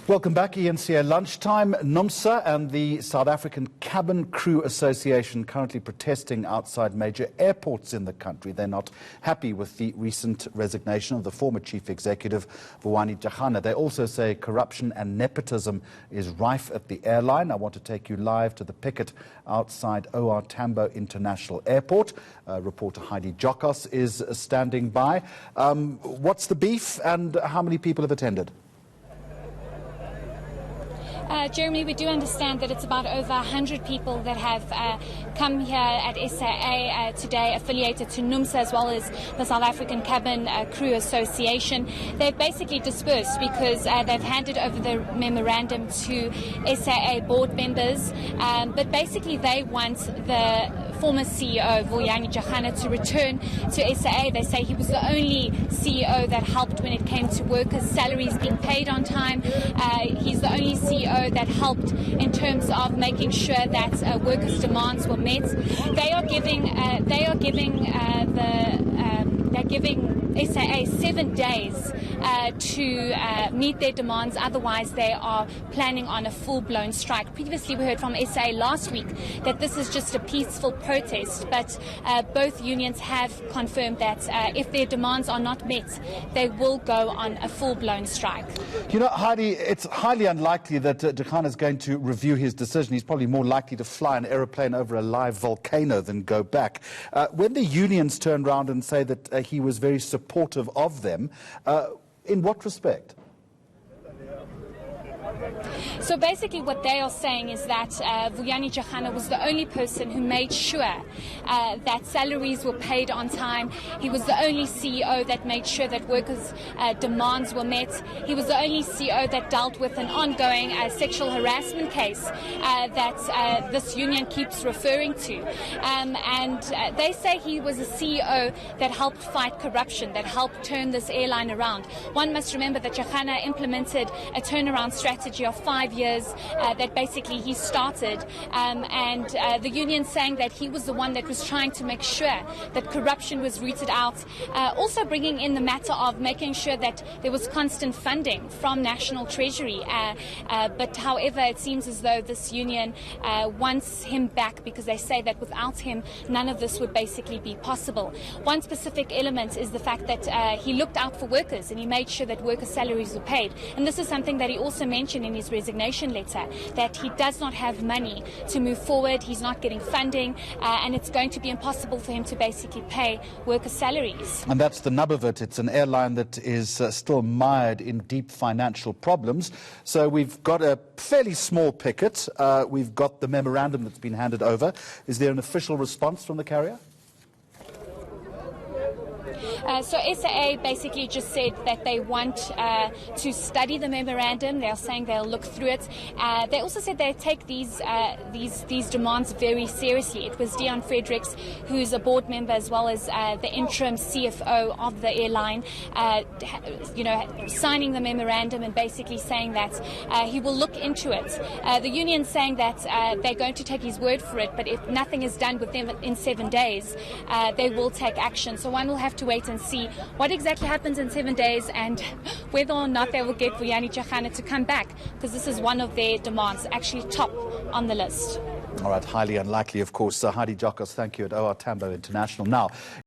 Welcome back. eNCA lunchtime. NUMSA and the South African Cabin Crew Association currently protesting outside major airports in the country. They're not happy with the recent resignation of the former chief executive, Vuyani Jarana. They also say corruption and nepotism is rife at the airline. I want to take you live to the picket outside OR Tambo International Airport. Reporter Heidi Jokos is standing by. What's the beef and how many people have attended? Jeremy, we do understand that it's about over 100 people that have come here at SAA today, affiliated to NUMSA as well as the South African Cabin Crew Association. They've basically dispersed because they've handed over the memorandum to SAA board members, but basically they want the former CEO Vuyani Jarana to return to SAA. They say he was the only CEO that helped when it came to workers' salaries being paid on time. He's the only CEO that helped in terms of making sure that workers' demands were met. They're giving SAA 7 days to meet their demands. Otherwise, they are planning on a full-blown strike. Previously, we heard from SAA last week that this is just a peaceful protest, but both unions have confirmed that if their demands are not met, they will go on a full-blown strike. You know, Heidi, it's highly unlikely that Jarana is going to review his decision. He's probably more likely to fly an aeroplane over a live volcano than go back. When the unions turn around and say that he was very supportive of them, in what respect? So basically what they are saying is that Vuyani Jarana was the only person who made sure that salaries were paid on time. He was the only CEO that made sure that workers' demands were met. He was the only CEO that dealt with an ongoing sexual harassment case that this union keeps referring to. And they say he was a CEO that helped fight corruption, that helped turn this airline around. One must remember that Jarana implemented a turnaround strategy of 5 years that basically he started, and the union saying that he was the one that was trying to make sure that corruption was rooted out, also bringing in the matter of making sure that there was constant funding from National Treasury, but however it seems as though this union wants him back because they say that without him none of this would basically be possible. One specific element is the fact that he looked out for workers and he made sure that workers' salaries were paid, and this is something that he also mentioned in his resignation letter, that he does not have money to move forward, he's not getting funding, and it's going to be impossible for him to basically pay workers' salaries. And that's the nub of it. It's an airline that is still mired in deep financial problems. So we've got a fairly small picket. We've got the memorandum that's been handed over. Is there an official response from the carrier? So SAA basically just said that they want to study the memorandum. They're saying they'll look through it. They also said they take these demands very seriously. It was Dion Fredericks, who's a board member as well as the interim CFO of the airline, signing the memorandum and basically saying that he will look into it. The union saying that they're going to take his word for it, but if nothing is done with them in 7 days, they will take action. So one will have to wait and see what exactly happens in 7 days and whether or not they will get Vuyani Jarana to come back, because this is one of their demands, actually top on the list. All right, highly unlikely, of course. Heidi Jokos, thank you at OR Tambo International. Now,